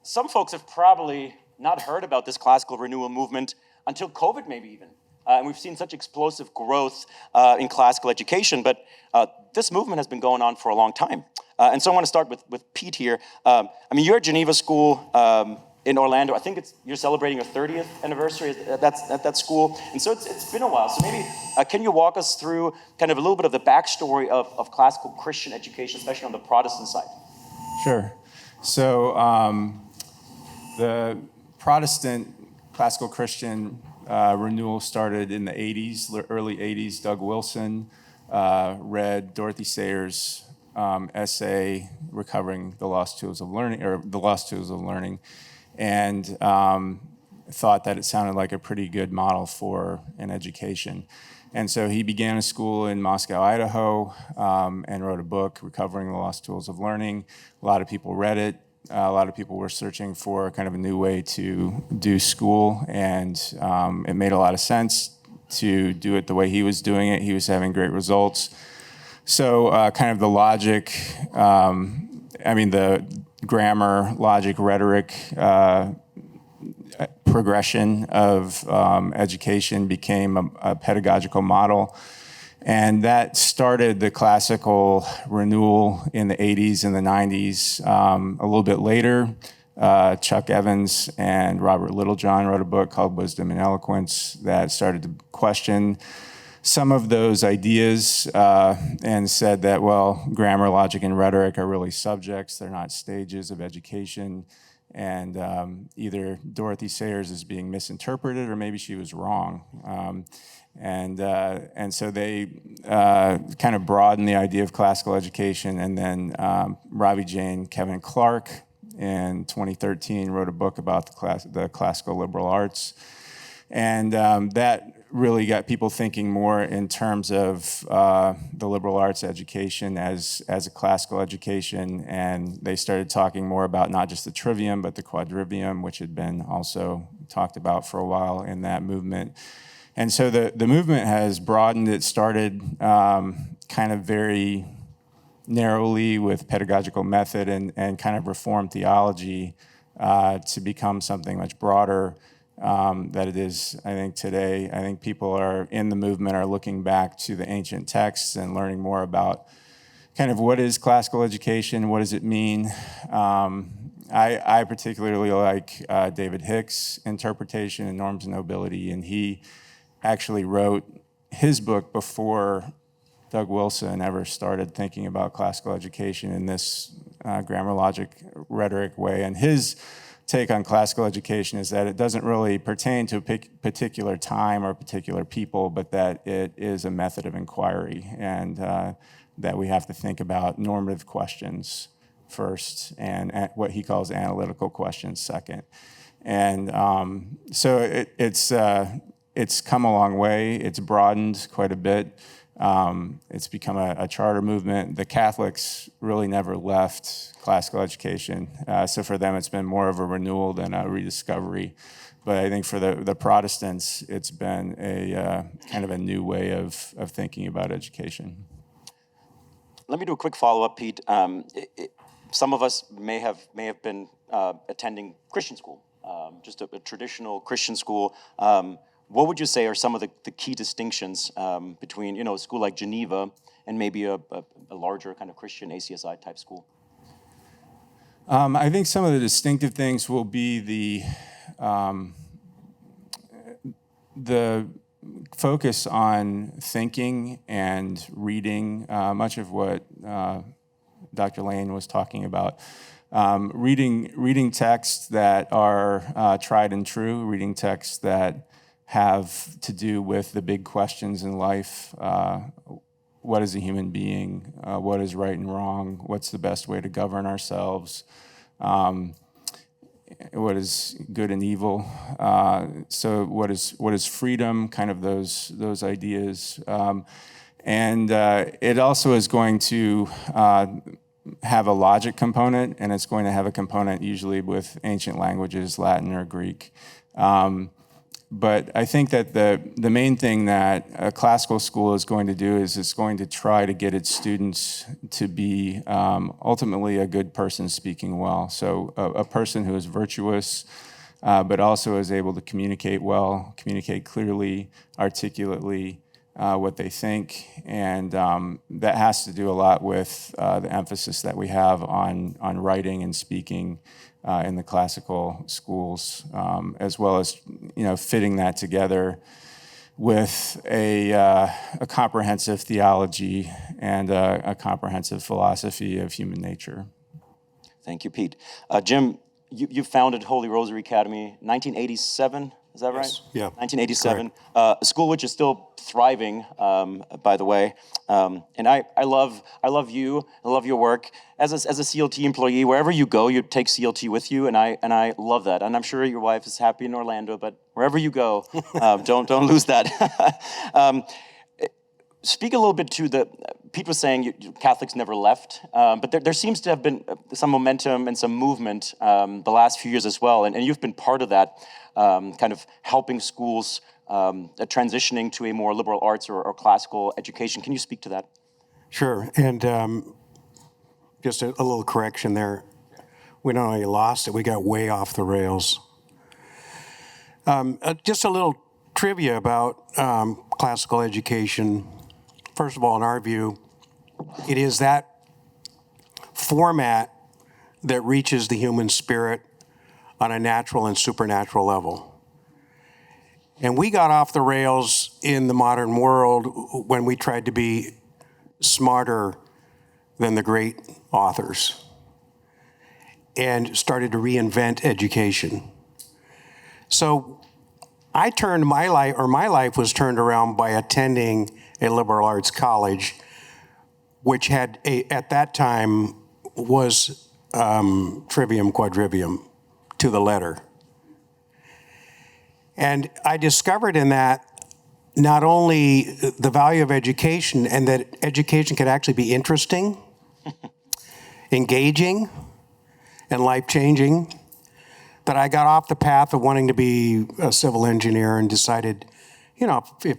some folks have probably not heard about this classical renewal movement until COVID, maybe even. And we've seen such explosive growth in classical education, but this movement has been going on for a long time. And so I want to start with Pete here. I mean, you're at Geneva School in Orlando. I think you're celebrating your 30th anniversary at that school. And so it's been a while. So maybe can you walk us through kind of a little bit of the backstory of classical Christian education, especially on the Protestant side? Sure. So the Protestant classical Christian renewal started in the 80s, early 80s. Doug Wilson read Dorothy Sayers' essay, Recovering the Lost Tools of Learning, or The Lost Tools of Learning, and thought that it sounded like a pretty good model for an education. And so he began a school in Moscow, Idaho, and wrote a book, Recovering the Lost Tools of Learning. A lot of people read it. A lot of people were searching for kind of a new way to do school, and it made a lot of sense to do it the way he was doing it. He was having great results. So kind of the logic, the grammar, logic, rhetoric, progression of education became a pedagogical model. And that started the classical renewal in the 80s and the 90s. A little bit later, Chuck Evans and Robert Littlejohn wrote a book called Wisdom and Eloquence that started to question some of those ideas and said that, well, grammar, logic, and rhetoric are really subjects. They're not stages of education. And either Dorothy Sayers is being misinterpreted or maybe she was wrong. And so they kind of broadened the idea of classical education. And then Ravi Jain, Kevin Clark in 2013 wrote a book about the classical liberal arts. And that really got people thinking more in terms of the liberal arts education as a classical education. And they started talking more about not just the trivium, but the quadrivium, which had been also talked about for a while in that movement. And so the movement has broadened. It started kind of very narrowly with pedagogical method and kind of reformed theology to become something much broader that it is, I think, today. I think people are in the movement are looking back to the ancient texts and learning more about kind of what is classical education, what does it mean. I particularly like David Hicks' interpretation in Norms and Nobility, and he actually wrote his book before Doug Wilson ever started thinking about classical education in this grammar, logic, rhetoric way. And his take on classical education is that it doesn't really pertain to a particular time or particular people, but that it is a method of inquiry, and that we have to think about normative questions first and what he calls analytical questions second. And so it's come a long way. It's broadened quite a bit. It's become a charter movement. The Catholics really never left classical education. So for them, it's been more of a renewal than a rediscovery. But I think for the Protestants, it's been a kind of a new way of thinking about education. Let me do a quick follow-up, Pete. Some of us may have been attending Christian school, just a traditional Christian school. What would you say are some of the key distinctions between, a school like Geneva and maybe a larger kind of Christian ACSI type school? I think some of the distinctive things will be the focus on thinking and reading, much of what Dr. Lane was talking about. Reading texts that are tried and true, reading texts that have to do with the big questions in life. What is a human being? What is right and wrong? What's the best way to govern ourselves? What is good and evil? So what is freedom? Kind of those ideas. And it also is going to have a logic component, and it's going to have a component usually with ancient languages, Latin or Greek. But I think that the main thing that a classical school is going to do is it's going to try to get its students to be ultimately a good person speaking well. So a person who is virtuous, but also is able to communicate well, communicate clearly, articulately what they think. And that has to do a lot with the emphasis that we have on writing and speaking in the classical schools, as well as fitting that together with a comprehensive theology and a comprehensive philosophy of human nature. Thank you, Pete. Jim, you founded Holy Rosary Academy 1987. Is that right? Yes. Yeah. 1987. A school which is still thriving, by the way. And I love you. I love your work. As a CLT employee, wherever you go, you take CLT with you, and I love that. And I'm sure your wife is happy in Orlando, but wherever you go, don't lose that. Speak a little bit to the, Pete was saying Catholics never left, but there seems to have been some momentum and some movement the last few years as well, and you've been part of that, kind of helping schools transitioning to a more liberal arts or classical education. Can you speak to that? Sure, and just a little correction there. We not only lost it, we got way off the rails. Just a little trivia about classical education. First of all, in our view, it is that format that reaches the human spirit on a natural and supernatural level. And we got off the rails in the modern world when we tried to be smarter than the great authors and started to reinvent education. So I turned my life was turned around by attending a liberal arts college, which had at that time was trivium quadrivium to the letter. And I discovered in that not only the value of education and that education could actually be interesting, engaging, and life-changing, that I got off the path of wanting to be a civil engineer and decided, if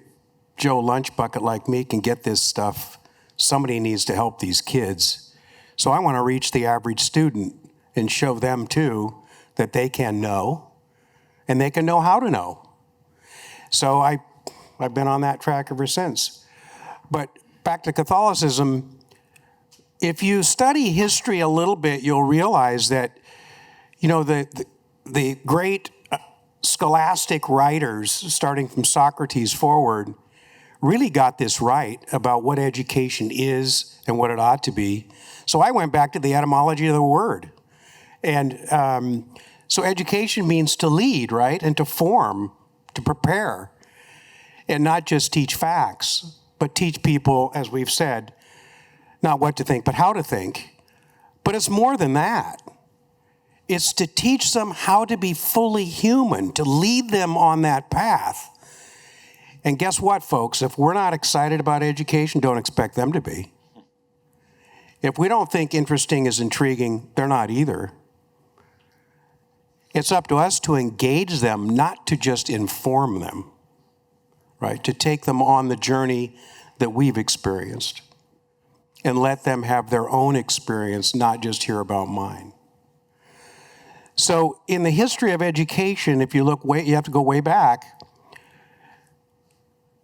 Joe Lunchbucket like me can get this stuff, somebody needs to help these kids. So I want to reach the average student and show them too that they can know and they can know how to know. So I've been on that track ever since. But back to Catholicism, if you study history a little bit, you'll realize that, the great scholastic writers, starting from Socrates forward, really got this right about what education is and what it ought to be. So I went back to the etymology of the word. And so education means to lead, right? And to form, to prepare. And not just teach facts, but teach people, as we've said, not what to think, but how to think. But it's more than that. It's to teach them how to be fully human, to lead them on that path. And guess what, folks? If we're not excited about education, don't expect them to be. If we don't think interesting is intriguing, they're not either. It's up to us to engage them, not to just inform them, right? To take them on the journey that we've experienced and let them have their own experience, not just hear about mine. So in the history of education, if you look you have to go way back.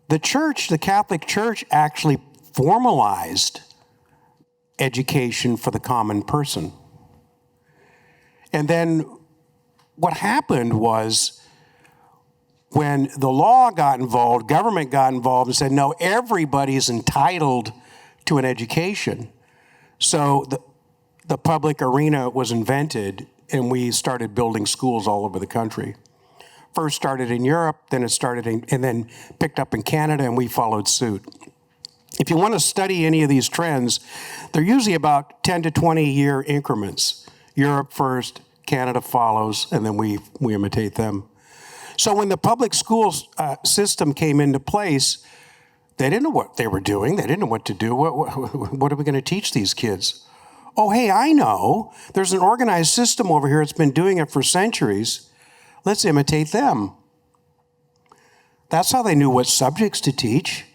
The church, the Catholic Church, actually formalized education for the common person. And then what happened was when the law got involved, government got involved and said, no, everybody's entitled to an education. So the public arena was invented and we started building schools all over the country. First started in Europe, then it started and then picked up in Canada, and we followed suit. If you want to study any of these trends, they're usually about 10 to 20 year increments. Europe first, Canada follows, and then we imitate them. So when the public school system came into place, they didn't know what they were doing. They didn't know what to do. What are we going to teach these kids? Oh, hey, I know. There's an organized system over here that's been doing it for centuries. Let's imitate them. That's how they knew what subjects to teach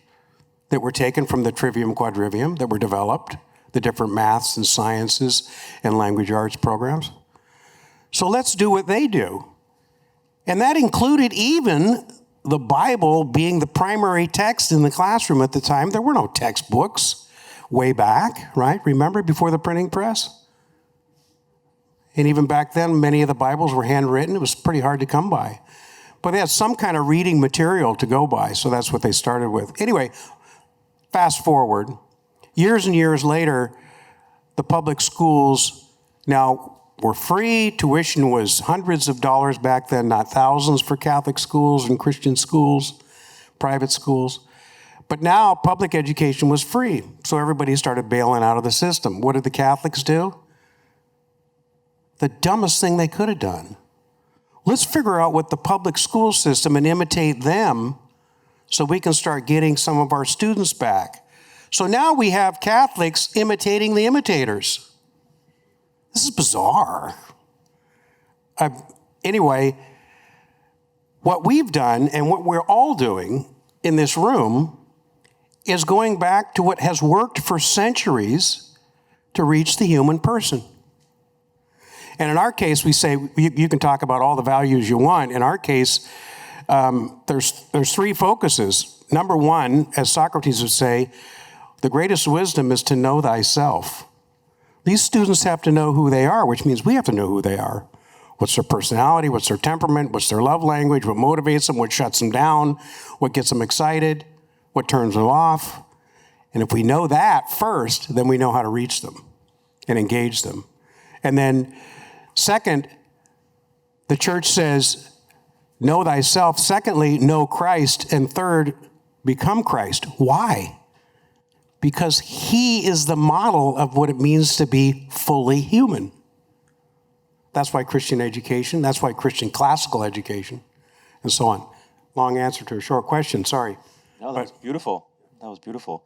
that were taken from the Trivium Quadrivium that were developed, the different maths and sciences and language arts programs. So let's do what they do. And that included even the Bible being the primary text in the classroom at the time. There were no textbooks way back, right? Remember, before the printing press? And even back then, many of the Bibles were handwritten. It was pretty hard to come by. But they had some kind of reading material to go by, so that's what they started with. Anyway, fast forward. Years and years later, the public schools now were free. Tuition was hundreds of dollars back then, not thousands for Catholic schools and Christian schools, private schools. But now public education was free, so everybody started bailing out of the system. What did the Catholics do? The dumbest thing they could have done. Let's figure out what the public school system and imitate them so we can start getting some of our students back. So now we have Catholics imitating the imitators. This is bizarre. Anyway, what we've done and what we're all doing in this room is going back to what has worked for centuries to reach the human person. And in our case, we say, you can talk about all the values you want. In our case, there's three focuses. Number one, as Socrates would say, the greatest wisdom is to know thyself. These students have to know who they are, which means we have to know who they are. What's their personality, what's their temperament, what's their love language, what motivates them, what shuts them down, what gets them excited, what turns them off. And if we know that first, then we know how to reach them and engage them. And then second, the church says, know thyself. Secondly, know Christ. And third, become Christ. Why? Because he is the model of what it means to be fully human. That's why Christian education, that's why Christian classical education, and so on. Long answer to a short question, sorry. No, that was beautiful. That was beautiful.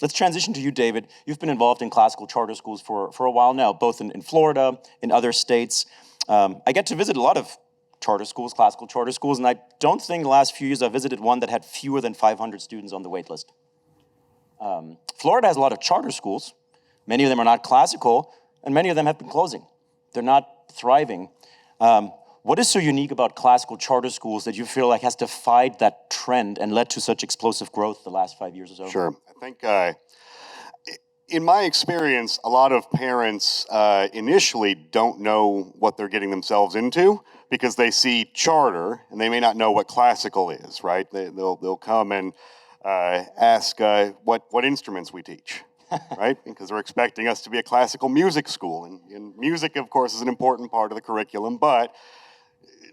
Let's transition to you, David. You've been involved in classical charter schools for a while now, both in Florida, in other states. I get to visit a lot of charter schools, classical charter schools, and I don't think the last few years I've visited one that had fewer than 500 students on the wait list. Florida has a lot of charter schools. Many of them are not classical, and many of them have been closing. They're not thriving. What is so unique about classical charter schools that you feel like has defied that trend and led to such explosive growth the last 5 years or so? Sure. I think in my experience, a lot of parents initially don't know what they're getting themselves into because they see charter and they may not know what classical is, right? They'll come and ask what instruments we teach, right? Because they're expecting us to be a classical music school. And music, of course, is an important part of the curriculum, but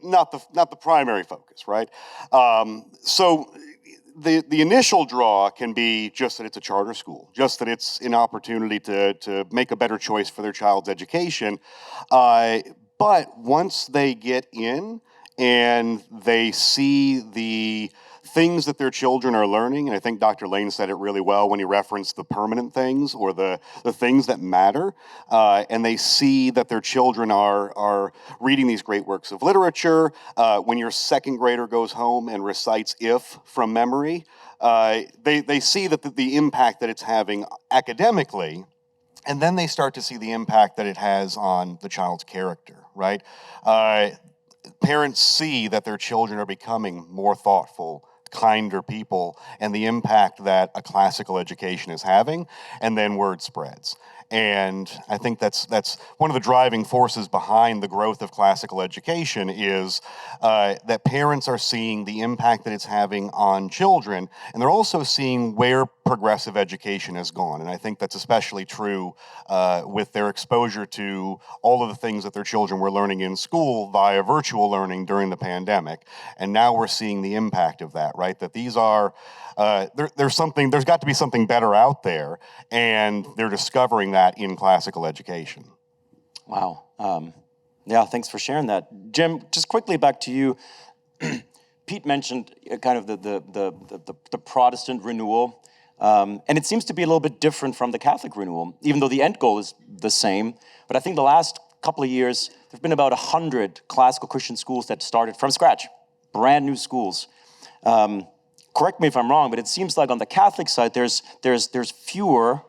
not the primary focus, right? So the initial draw can be just that it's a charter school, just that it's an opportunity to make a better choice for their child's education. But once they get in and they see the things that their children are learning, and I think Dr. Lane said it really well when he referenced the permanent things or the things that matter, and they see that their children are reading these great works of literature. When your second grader goes home and recites "If" from memory, they see that the impact that it's having academically, and then they start to see the impact that it has on the child's character, right? Parents see that their children are becoming more thoughtful, kinder people, and the impact that a classical education is having, and then word spreads. And I think that's one of the driving forces behind the growth of classical education is that parents are seeing the impact that it's having on children, and they're also seeing where progressive education has gone. And I think that's especially true with their exposure to all of the things that their children were learning in school via virtual learning during the pandemic. And now we're seeing the impact of that, right? That these are there's got to be something better out there, and they're discovering that in classical education. Wow. Yeah, thanks for sharing that. Jim, just quickly back to you. Pete mentioned kind of the Protestant renewal, and it seems to be a little bit different from the Catholic renewal, even though the end goal is the same. But I think the last couple of years, there have been about 100 classical Christian schools that started from scratch, brand new schools. Correct me if I'm wrong, but it seems like on the Catholic side, there's fewer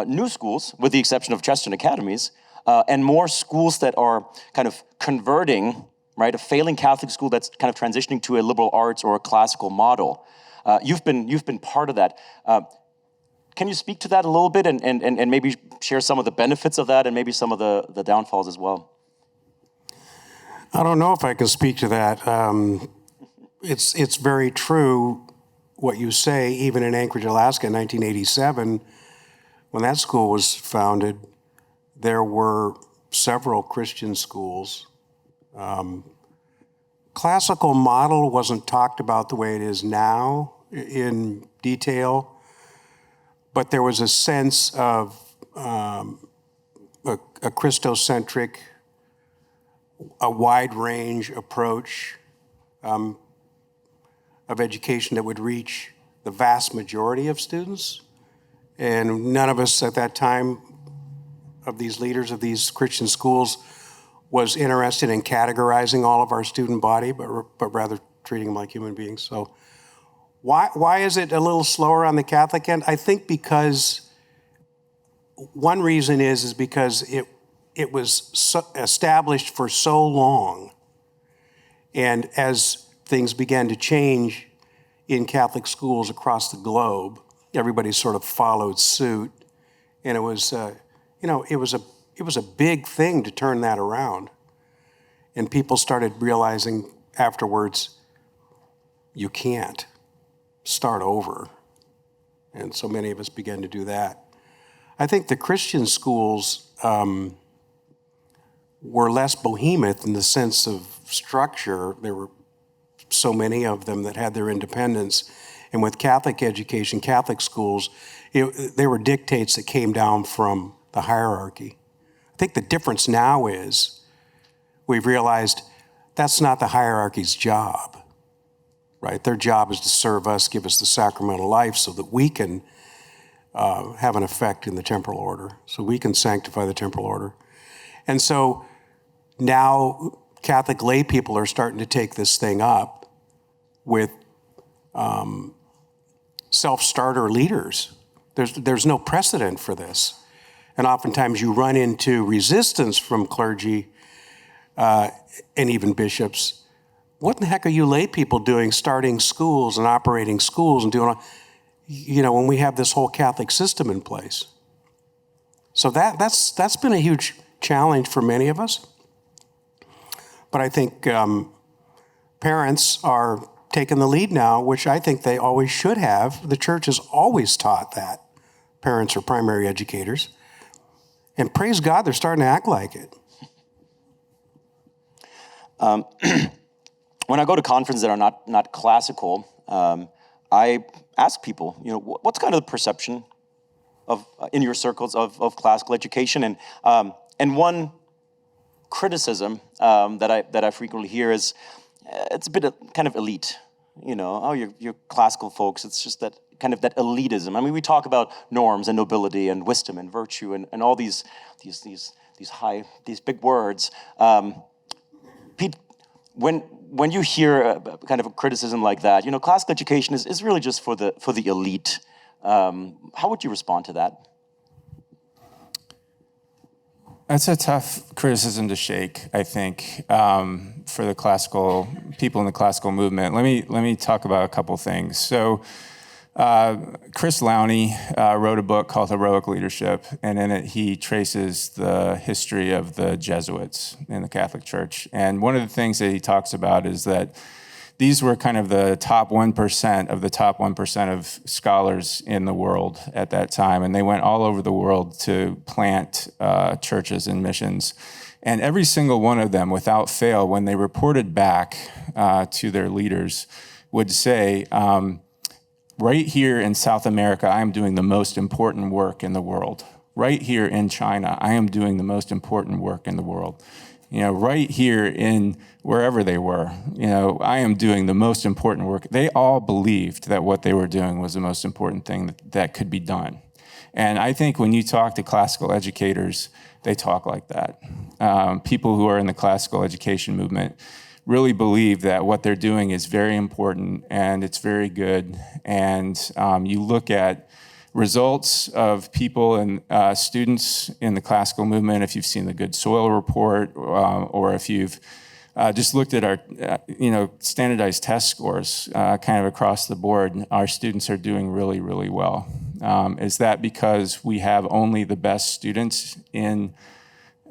new schools, with the exception of Chesterton academies, and more schools that are kind of converting, right, a failing Catholic school that's kind of transitioning to a liberal arts or a classical model. You've been part of that. Can you speak to that a little bit and maybe share some of the benefits of that and maybe some of the downfalls as well? I don't know if I can speak to that. It's very true what you say. Even in Anchorage, Alaska, in 1987, when that school was founded, there were several Christian schools. Classical model wasn't talked about the way it is now in detail, but there was a sense of a Christocentric, a wide range approach of education that would reach the vast majority of students. And none of us at that time, of these leaders of these Christian schools, was interested in categorizing all of our student body, but rather treating them like human beings. So why is it a little slower on the Catholic end? I think because one reason is because it was established for so long. And as things began to change in Catholic schools across the globe, everybody sort of followed suit. And it was, it was a big thing to turn that around. And people started realizing afterwards, you can't start over. And so many of us began to do that. I think the Christian schools were less behemoth in the sense of structure. There were so many of them that had their independence. And with Catholic education, Catholic schools, there were dictates that came down from the hierarchy. I think the difference now is we've realized that's not the hierarchy's job, right? Their job is to serve us, give us the sacramental life so that we can have an effect in the temporal order, so we can sanctify the temporal order. And so now Catholic lay people are starting to take this thing up with self-starter leaders. There's no precedent for this. And oftentimes you run into resistance from clergy and even bishops. What the heck are you lay people doing, starting schools and operating schools and doing all, when we have this whole Catholic system in place? So that's been a huge challenge for many of us. But I think parents are taking the lead now, which I think they always should have. The church has always taught that parents are primary educators. And praise God, they're starting to act like it. When I go to conferences that are not classical, I ask people, what's kind of the perception of in your circles of classical education, and one criticism that I frequently hear is it's a bit of kind of elite. You're classical folks. It's just that kind of that elitism. I mean, we talk about norms and nobility and wisdom and virtue and all these big words. Pete, when you hear kind of a criticism like that, classical education is really just for the elite. How would you respond to that? That's a tough criticism to shake, I think, for the classical people in the classical movement. Let me talk about a couple things. So, Chris Lowney wrote a book called Heroic Leadership, and in it he traces the history of the Jesuits in the Catholic Church. And one of the things that he talks about is that these were kind of the top 1% of the top 1% of scholars in the world at that time. And they went all over the world to plant churches and missions. And every single one of them, without fail, when they reported back to their leaders, would say, right here in South America, I am doing the most important work in the world. Right here in China, I am doing the most important work in the world. Right here in wherever they were, I am doing the most important work. They all believed that what they were doing was the most important thing that could be done. And I think when you talk to classical educators, they talk like that. People who are in the classical education movement really believe that what they're doing is very important and it's very good. And you look at results of people and students in the classical movement, if you've seen the Good Soil Report, or if you've just looked at our standardized test scores kind of across the board, our students are doing really, really well. Is that because we have only the best students in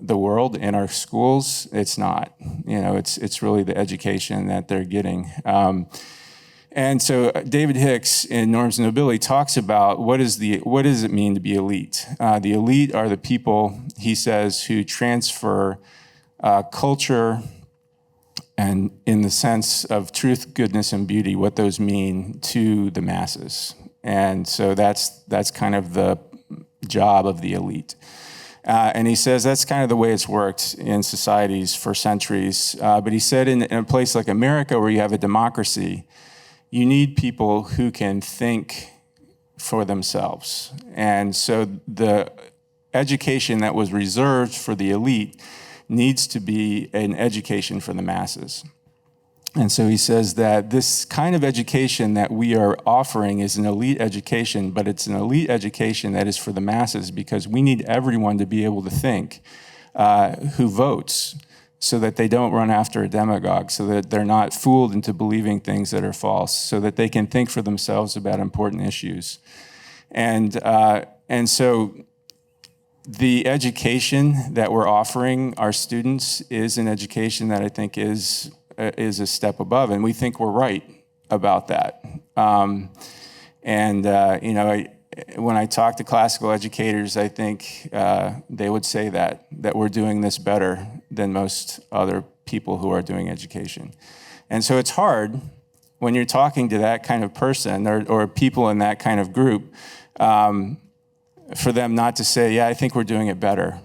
the world in our schools? It's not. It's really the education that they're getting. And so David Hicks in Norms and Nobility talks about what does it mean to be elite? The elite are the people, he says, who transfer culture and in the sense of truth, goodness, and beauty, what those mean to the masses. And so that's kind of the job of the elite. And he says that's kind of the way it's worked in societies for centuries. But he said in a place like America where you have a democracy, you need people who can think for themselves. And so the education that was reserved for the elite needs to be an education for the masses. And so he says that this kind of education that we are offering is an elite education, but it's an elite education that is for the masses because we need everyone to be able to think who votes, so that they don't run after a demagogue, so that they're not fooled into believing things that are false, so that they can think for themselves about important issues. And so the education that we're offering our students is an education that I think is a step above, and we think we're right about that. When I talk to classical educators, I think they would say that we're doing this better than most other people who are doing education. And so it's hard when you're talking to that kind of person or people in that kind of group for them not to say, yeah, I think we're doing it better,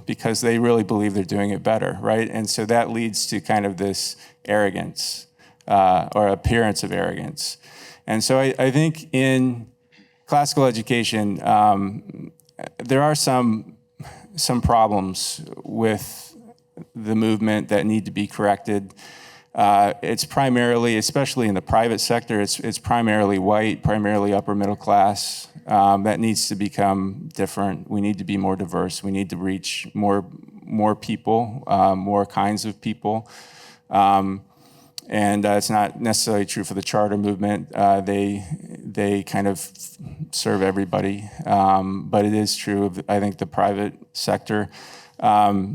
because they really believe they're doing it better, right? And so that leads to kind of this arrogance or appearance of arrogance. And so I think in classical education, there are some problems with the movement that need to be corrected. It's primarily, especially in the private sector, it's primarily white, primarily upper middle class. That needs to become different. We need to be more diverse. We need to reach more people, more kinds of people. And it's not necessarily true for the charter movement. They kind of serve everybody, but it is true of, I think, the private sector. I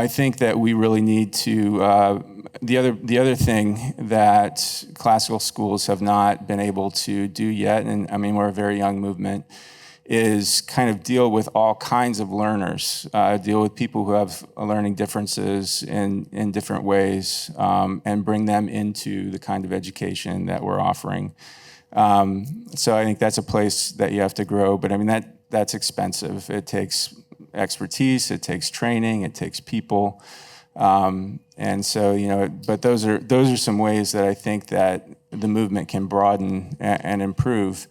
think that we really need to. The other thing that classical schools have not been able to do yet, and I mean we're a very young movement, is kind of deal with all kinds of learners, deal with people who have learning differences in different ways, and bring them into the kind of education that we're offering. So I think that's a place that you have to grow, but I mean that's expensive. It takes expertise, it takes training, it takes people. And so, but those are some ways that I think that the movement can broaden and improve.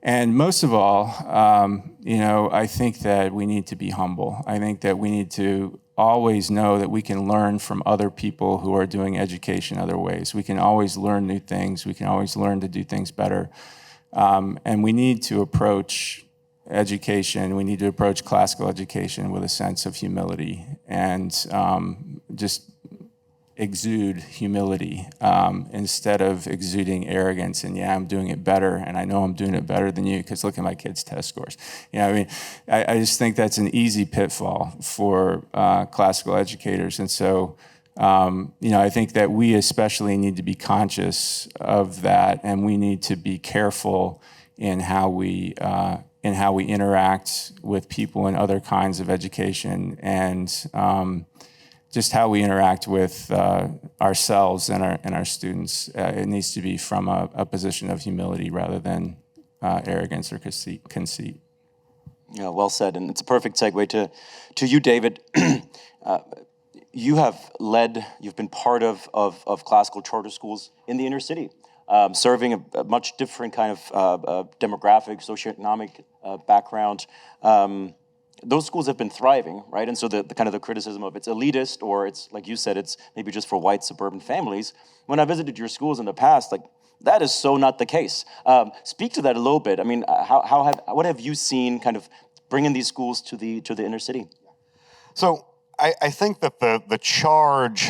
And most of all, I think that we need to be humble. I think that we need to always know that we can learn from other people who are doing education other ways. We can always learn new things. We can always learn to do things better. And we need to approach education, we need to approach classical education with a sense of humility and just exude humility instead of exuding arrogance and, yeah, I'm doing it better and I know I'm doing it better than you because look at my kids' test scores. I just think that's an easy pitfall for classical educators. And so, I think that we especially need to be conscious of that, and we need to be careful in how we interact with people in other kinds of education, and just how we interact with ourselves and our students. It needs to be from a position of humility rather than arrogance or conceit. Yeah, well said, and it's a perfect segue to you, David. You've been part of classical charter schools in the inner city. Serving a much different kind of demographic, socioeconomic background. those schools have been thriving, right? And so the kind of the criticism of it's elitist, or it's, like you said, it's maybe just for white suburban families. When I visited your schools in the past, like, that is so not the case. Speak to that a little bit. I mean, what have you seen kind of bringing these schools to the inner city? So I think that the charge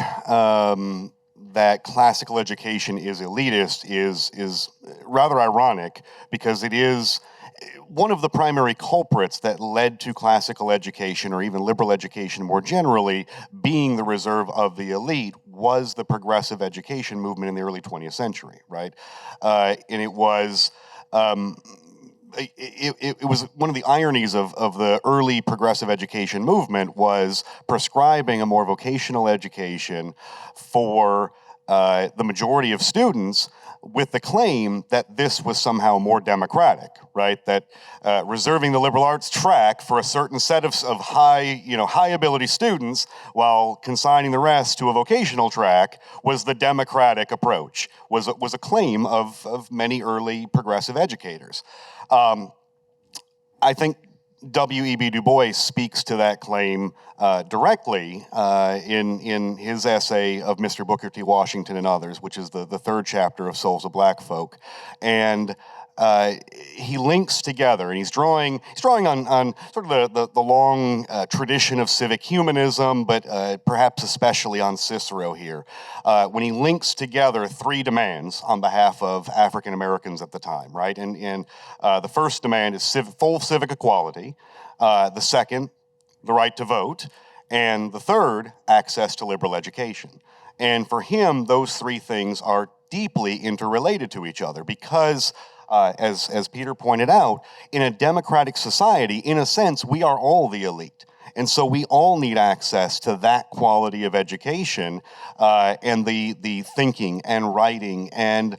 that classical education is elitist is rather ironic, because it is one of the primary culprits that led to classical education, or even liberal education more generally, being the reserve of the elite, was the progressive education movement in the early 20th century, right? And it was it was one of the ironies of the early progressive education movement was prescribing a more vocational education for the majority of students, with the claim that this was somehow more democratic, right? That reserving the liberal arts track for a certain set of high ability students, while consigning the rest to a vocational track, was the democratic approach. Was a claim of many early progressive educators. I think W.E.B. Du Bois speaks to that claim directly in his essay of Mr. Booker T. Washington and Others, which is the third chapter of Souls of Black Folk. And he links together, and he's drawing on sort of the long tradition of civic humanism, but perhaps especially on Cicero here, when he links together three demands on behalf of African Americans at the time, right? And the first demand is full civic equality. The second, the right to vote. And the third, access to liberal education. And for him, those three things are deeply interrelated to each other, because as Peter pointed out, in a democratic society, in a sense, we are all the elite. And so we all need access to that quality of education and the thinking and writing and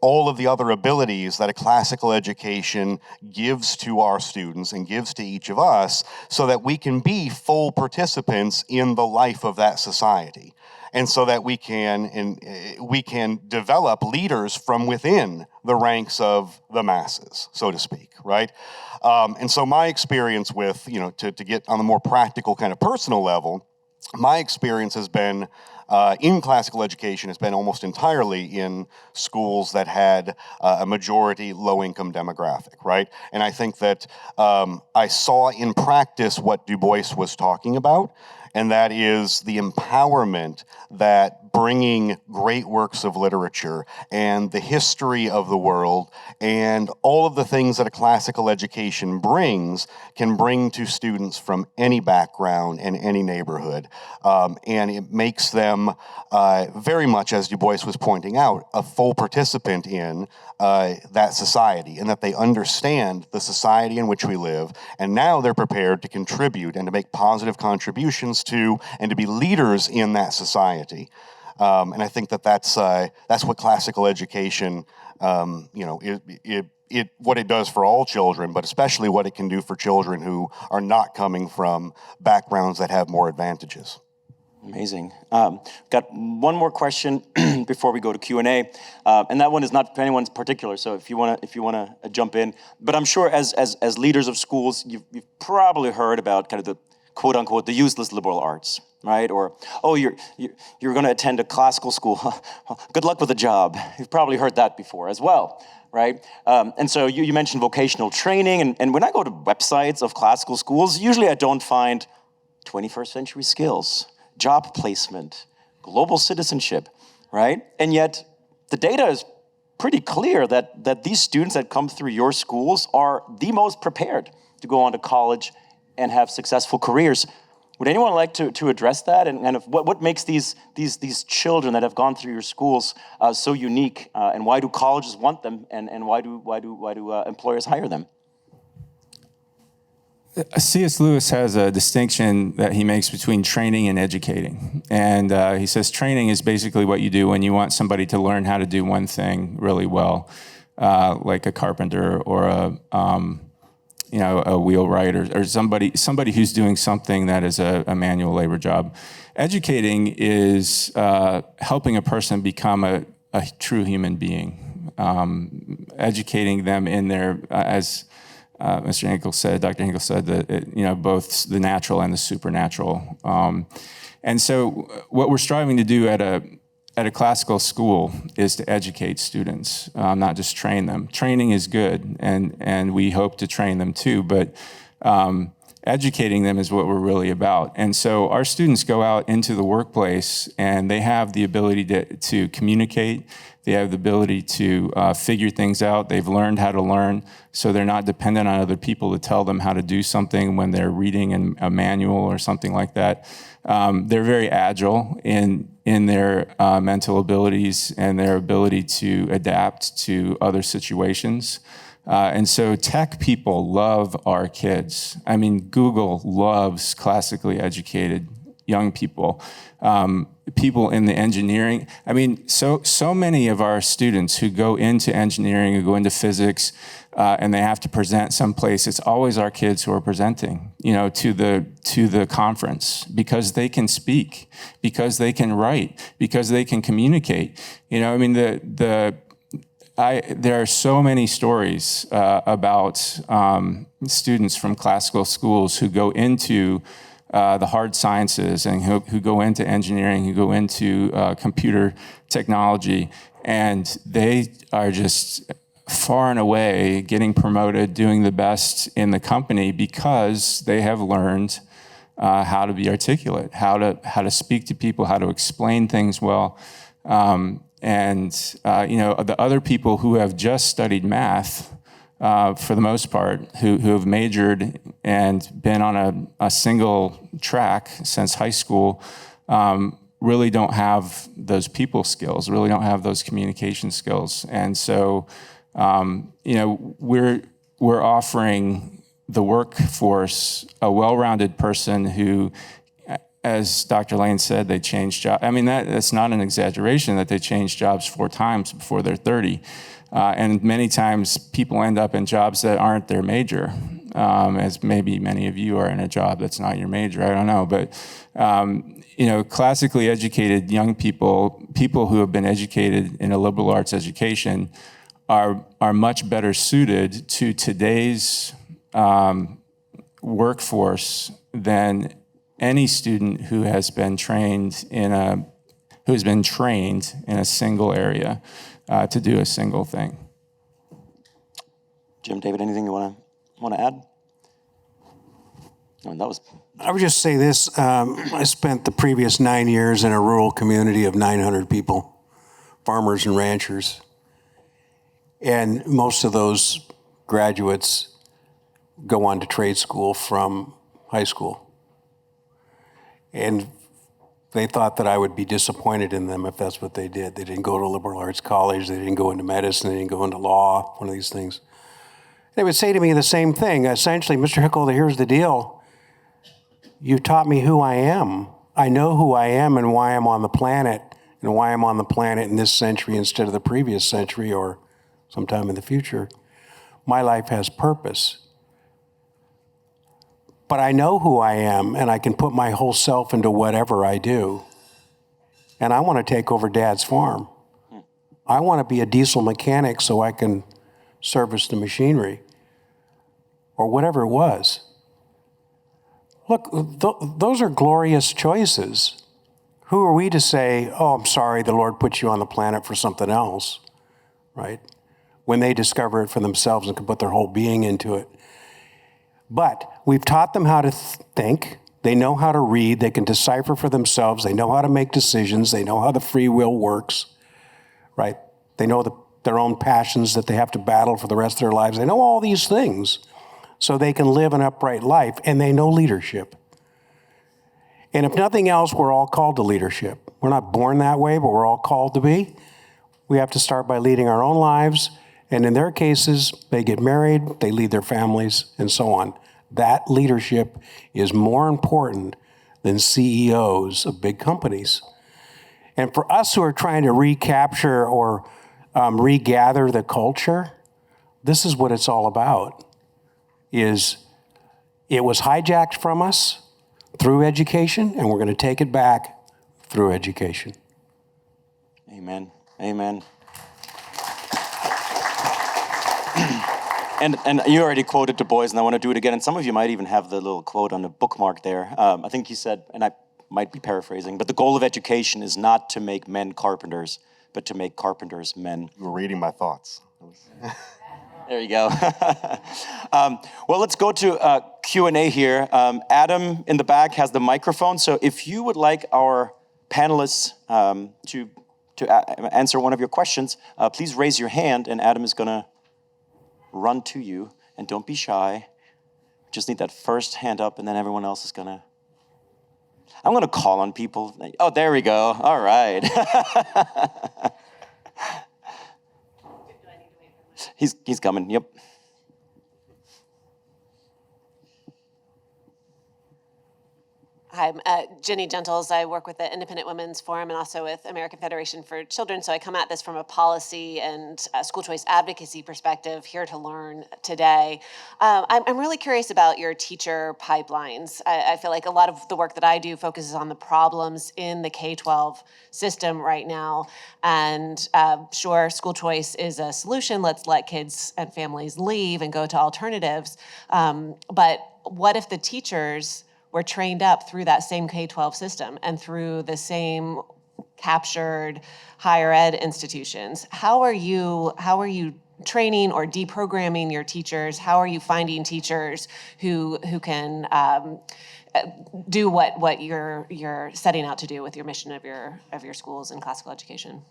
all of the other abilities that a classical education gives to our students and gives to each of us, so that we can be full participants in the life of that society. And so that we can develop leaders from within the ranks of the masses, so to speak, right? And so my experience with, to get on the more practical kind of personal level, my experience has been in classical education has been almost entirely in schools that had a majority low-income demographic, right? And I think that I saw in practice what Du Bois was talking about, and that is the empowerment that bringing great works of literature and the history of the world and all of the things that a classical education brings can bring to students from any background and any neighborhood. And it makes them very much, as Du Bois was pointing out, a full participant in that society, and that they understand the society in which we live, and now they're prepared to contribute and to make positive contributions to and to be leaders in that society. And I think that's what classical education, what it does for all children, but especially what it can do for children who are not coming from backgrounds that have more advantages. Amazing. Got one more question before we go to Q&A, and that one is not for anyone's particular. So if you want to jump in, but I'm sure as leaders of schools, you've probably heard about kind of the quote unquote the useless liberal arts, right? Or you're going to attend a classical school. Good luck with a job. You've probably heard that before as well, right? And so you mentioned vocational training, and when I go to websites of classical schools, usually I don't find 21st century skills, job placement, global citizenship, right? And yet the data is pretty clear that these students that come through your schools are the most prepared to go on to college and have successful careers. Would anyone like to address that, and kind of what makes these children that have gone through your schools so unique, and why do colleges want them, and why do employers hire them? C.S. Lewis has a distinction that he makes between training and educating. And he says training is basically what you do when you want somebody to learn how to do one thing really well, like a carpenter or a wheelwright or somebody who's doing something that is a manual labor job. Educating is helping a person become a true human being, educating them in their, as Mr. Hickel said, Dr. Hickel said that both the natural and the supernatural. And so what we're striving to do at a classical school is to educate students, not just train them. Training is good, and we hope to train them too, but educating them is what we're really about. And so our students go out into the workplace and they have the ability to communicate. They have the ability to figure things out. They've learned how to learn, so they're not dependent on other people to tell them how to do something when they're reading a manual or something like that. They're very agile in their mental abilities and their ability to adapt to other situations. And so tech people love our kids. I mean, Google loves classically educated young people. People in the engineering. I mean, so many of our students who go into engineering, who go into physics, and they have to present someplace, it's always our kids who are presenting, to the conference, because they can speak, because they can write, because they can communicate. I mean, there are so many stories about students from classical schools who go into the hard sciences and who go into engineering, who go into computer technology, and they are just far and away getting promoted, doing the best in the company because they have learned how to be articulate, how to speak to people, how to explain things well. The other people who have just studied math, for the most part, who have majored and been on a single track since high school, really don't have those people skills, really don't have those communication skills. And so, we're offering the workforce a well-rounded person who, as Dr. Lane said, they change jobs. I mean, that's not an exaggeration that they change jobs 4 times before they're 30. And many times people end up in jobs that aren't their major, as maybe many of you are in a job that's not your major, I don't know. But, classically educated young people who have been educated in a liberal arts education are much better suited to today's workforce than any student who has been trained in a single area to do a single thing. Jim, David, anything you want to add? I would just say this. I spent the previous 9 years in a rural community of 900 people, farmers and ranchers. And most of those graduates go on to trade school from high school. And they thought that I would be disappointed in them if that's what they did. They didn't go to liberal arts college. They didn't go into medicine. They didn't go into law, one of these things. They would say to me the same thing. Essentially, Mr. Hickel, here's the deal. You taught me who I am. I know who I am and why I'm on the planet, and why I'm on the planet in this century instead of the previous century or sometime in the future. My life has purpose. But I know who I am, and I can put my whole self into whatever I do. And I want to take over Dad's farm. I want to be a diesel mechanic so I can service the machinery, or whatever it was. Look, those are glorious choices. Who are we to say, oh, I'm sorry, the Lord put you on the planet for something else, right? When they discover it for themselves and can put their whole being into it. But we've taught them how to think. They know how to read. They can decipher for themselves. They know how to make decisions. They know how the free will works, right? They know their own passions that they have to battle for the rest of their lives. They know all these things so they can live an upright life, and they know leadership. And if nothing else, we're all called to leadership. We're not born that way, but we're all called to be. We have to start by leading our own lives. And in their cases, they get married, they lead their families, and so on. That leadership is more important than CEOs of big companies. And for us who are trying to recapture or regather the culture, this is what it's all about. It was hijacked from us through education, and we're going to take it back through education. Amen. Amen. And you already quoted Du Bois, and I want to do it again. And some of you might even have the little quote on the bookmark there. I think he said, and I might be paraphrasing, but the goal of education is not to make men carpenters, but to make carpenters men. You were reading my thoughts. There you go. Well, let's go to Q&A here. Adam in the back has the microphone, so if you would like our panelists to answer one of your questions, please raise your hand, and Adam is going to run to you. And don't be shy. Just need that first hand up, and then everyone else is going to... I'm going to call on people. Oh, there we go. All right. He's coming, yep. Hi, I'm Jenny Gentles. I work with the Independent Women's Forum and also with American Federation for Children. So I come at this from a policy and school choice advocacy perspective, here to learn today. I'm really curious about your teacher pipelines. I feel like a lot of the work that I do focuses on the problems in the K-12 system right now. And sure, school choice is a solution. Let's let kids and families leave and go to alternatives. But what if the teachers were trained up through that same K-12 system and through the same captured higher ed institutions? How are you training or deprogramming your teachers? How are you finding teachers who can do what you're setting out to do with your mission of your schools and classical education?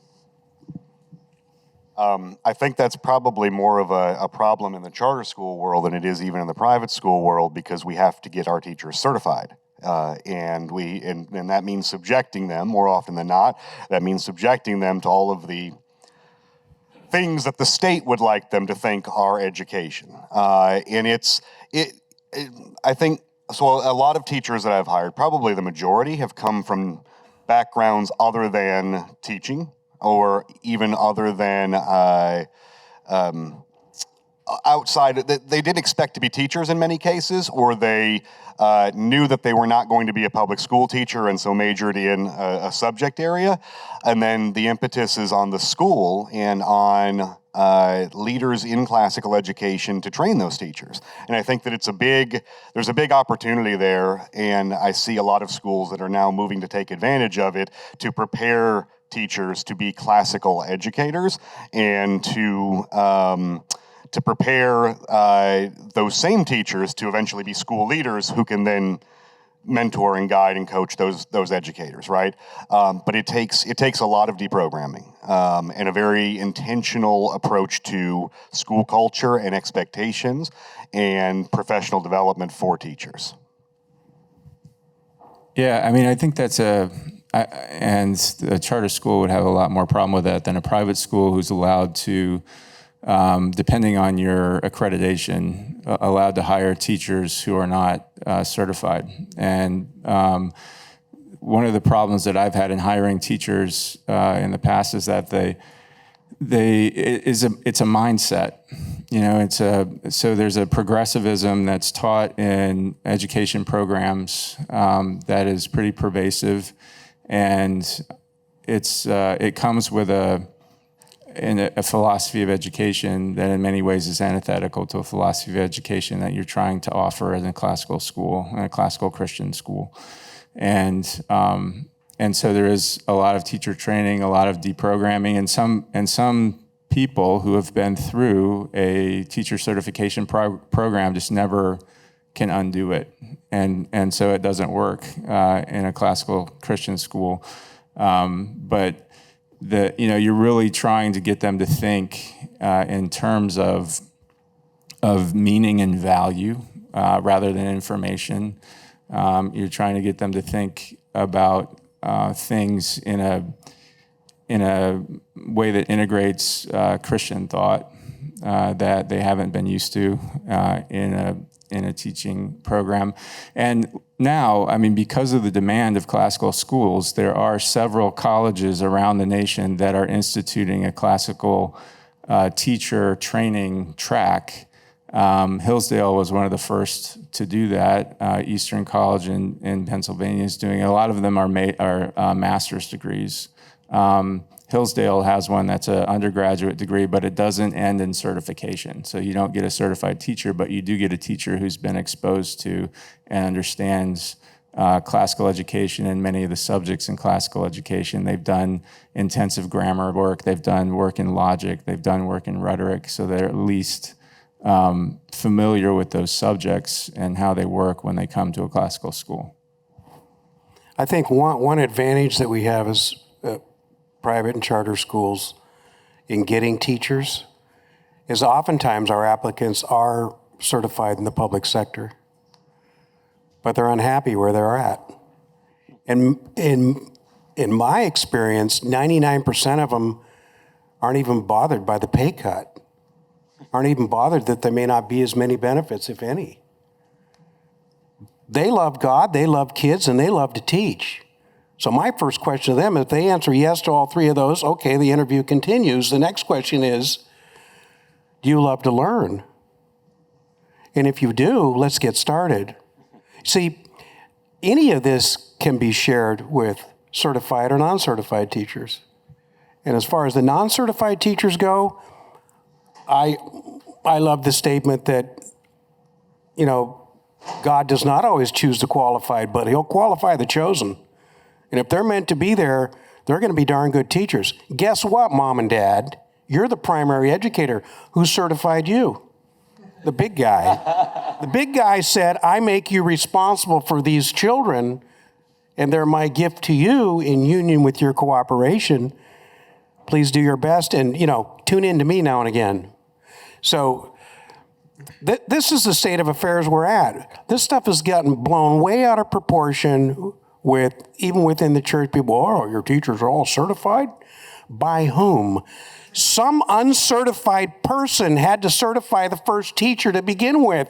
I think that's probably more of a problem in the charter school world than it is even in the private school world, because we have to get our teachers certified. And that means subjecting them more often than not. That means subjecting them to all of the things that the state would like them to think are education. I think, so a lot of teachers that I've hired, probably the majority, have come from backgrounds other than teaching, or even other than outside. They didn't expect to be teachers in many cases, or they knew that they were not going to be a public school teacher and so majored in a subject area. And then the impetus is on the school and on leaders in classical education to train those teachers. And I think that there's a big opportunity there, and I see a lot of schools that are now moving to take advantage of it to prepare teachers to be classical educators, and to prepare those same teachers to eventually be school leaders who can then mentor and guide and coach those educators, right? But it takes a lot of deprogramming and a very intentional approach to school culture and expectations and professional development for teachers. Yeah, I mean, I think that's and a charter school would have a lot more problem with that than a private school who's allowed to, depending on your accreditation, allowed to hire teachers who are not certified. And one of the problems that I've had in hiring teachers in the past is that it's a mindset. You know, so there's a progressivism that's taught in education programs that is pretty pervasive. And it comes with a philosophy of education that in many ways is antithetical to a philosophy of education that you're trying to offer in a classical school, in a classical Christian school. And so there is a lot of teacher training, a lot of deprogramming, and some people who have been through a teacher certification program just never can undo it, and so it doesn't work in a classical Christian school. But you're really trying to get them to think in terms of meaning and value rather than information. You're trying to get them to think about things in a way that integrates Christian thought that they haven't been used to in a teaching program. And now, I mean, because of the demand of classical schools, there are several colleges around the nation that are instituting a classical teacher training track. Hillsdale was one of the first to do that. Eastern College in Pennsylvania is doing it. A lot of them are master's degrees Hillsdale has one that's an undergraduate degree, but it doesn't end in certification. So you don't get a certified teacher, but you do get a teacher who's been exposed to and understands classical education and many of the subjects in classical education. They've done intensive grammar work, they've done work in logic, they've done work in rhetoric, so they're at least familiar with those subjects and how they work when they come to a classical school. I think one advantage that we have as private and charter schools in getting teachers is oftentimes our applicants are certified in the public sector, but they're unhappy where they're at. And in my experience, 99% of them aren't even bothered by the pay cut, aren't even bothered that there may not be as many benefits, if any. They love God, they love kids, and they love to teach. So my first question to them, if they answer yes to all three of those, okay, the interview continues. The next question is, do you love to learn? And if you do, let's get started. See, any of this can be shared with certified or non-certified teachers. And as far as the non-certified teachers go, I love the statement that, God does not always choose the qualified, but he'll qualify the chosen. And if they're meant to be there, they're going to be darn good teachers. Guess what, Mom and Dad? You're the primary educator. Who certified you? The big guy. The big guy said, I make you responsible for these children, and they're my gift to you in union with your cooperation. Please do your best and, tune in to me now and again. So this is the state of affairs we're at. This stuff has gotten blown way out of proportion even within the church. People, your teachers are all certified? By whom? Some uncertified person had to certify the first teacher to begin with.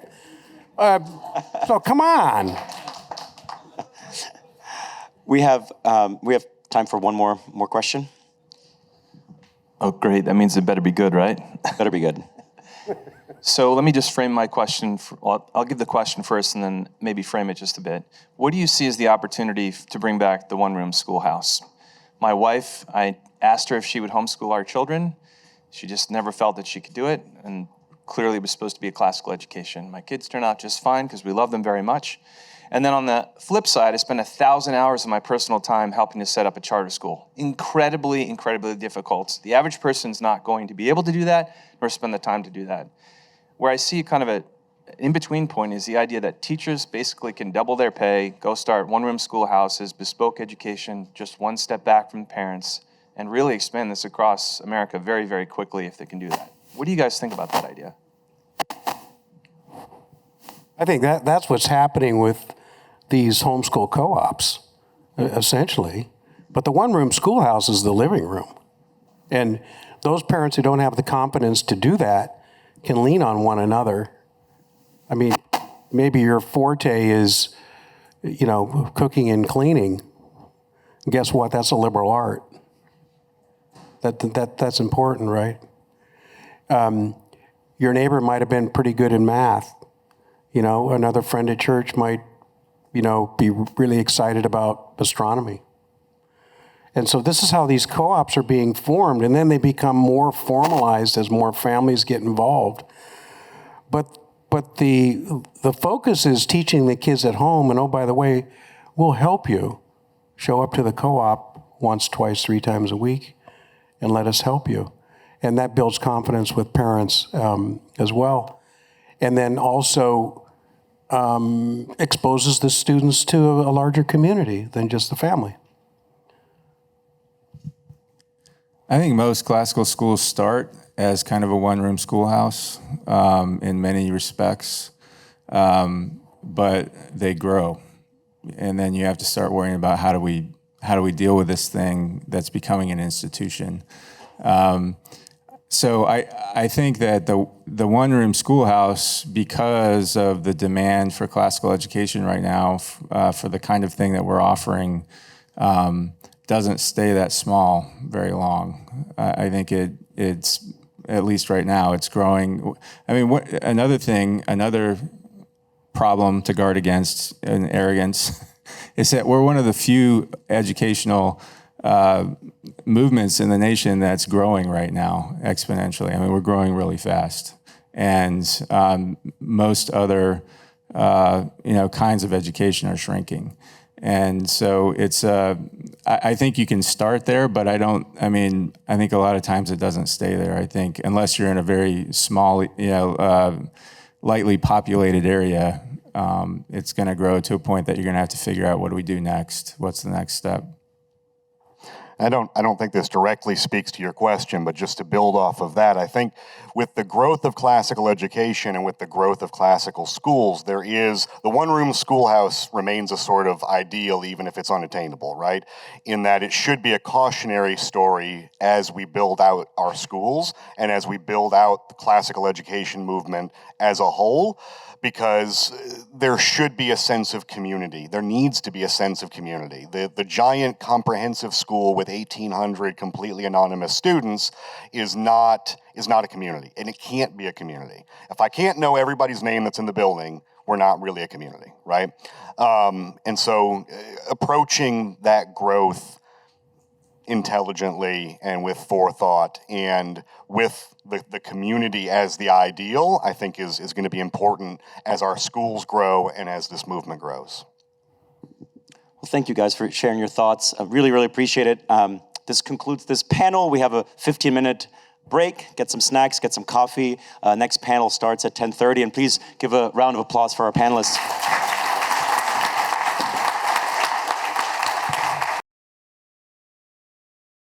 So come on. We have time for one more question. Oh, great. That means it better be good, right? Better be good. So let me just frame my question. I'll give the question first and then maybe frame it just a bit. What do you see as the opportunity to bring back the one-room schoolhouse? My wife, I asked her if she would homeschool our children. She just never felt that she could do it, and clearly it was supposed to be a classical education. My kids turn out just fine because we love them very much. And then on the flip side, I spent 1,000 hours of my personal time helping to set up a charter school. Incredibly, incredibly difficult. The average person's not going to be able to do that or spend the time to do that. Where I see kind of an in-between point is the idea that teachers basically can double their pay, go start one-room schoolhouses, bespoke education, just one step back from parents, and really expand this across America very, very quickly if they can do that. What do you guys think about that idea? I think that's what's happening with these homeschool co-ops, essentially. But the one-room schoolhouse is the living room. And those parents who don't have the confidence to do that can lean on one another. I mean, maybe your forte is, cooking and cleaning. Guess what? That's a liberal art. That's important, right? Your neighbor might have been pretty good in math. Another friend at church might, be really excited about astronomy. And so this is how these co-ops are being formed, and then they become more formalized as more families get involved. But the focus is teaching the kids at home, and oh, by the way, we'll help you. Show up to the co-op once, twice, 3 times a week, and let us help you. And that builds confidence with parents as well. And then also exposes the students to a larger community than just the family. I think most classical schools start as kind of a one-room schoolhouse in many respects, but they grow. And then you have to start worrying about how do we deal with this thing that's becoming an institution. So I think that the one-room schoolhouse, because of the demand for classical education right now, for the kind of thing that we're offering, doesn't stay that small very long. I think it's, at least right now, it's growing. I mean, another problem to guard against, and arrogance, is that we're one of the few educational movements in the nation that's growing right now exponentially. I mean, we're growing really fast, and most other kinds of education are shrinking. And so it's I think you can start there, but I think a lot of times it doesn't stay there. I think unless you're in a very small, lightly populated area, it's going to grow to a point that you're going to have to figure out, what do we do next? What's the next step? I don't think this directly speaks to your question, but just to build off of that, I think with the growth of classical education and with the growth of classical schools, the one-room schoolhouse remains a sort of ideal, even if it's unattainable, right? In that it should be a cautionary story as we build out our schools and as we build out the classical education movement as a whole, because there should be a sense of community. There needs to be a sense of community. The giant comprehensive school with 1,800 completely anonymous students is not a community, and it can't be a community. If I can't know everybody's name that's in the building, we're not really a community, right? And so approaching that growth intelligently and with forethought and with the community as the ideal, I think is going to be important as our schools grow and as this movement grows. Well, thank you guys for sharing your thoughts. I really, really appreciate it. This concludes this panel. We have a 15-minute break, get some snacks, get some coffee. Next panel starts at 10:30, and please give a round of applause for our panelists.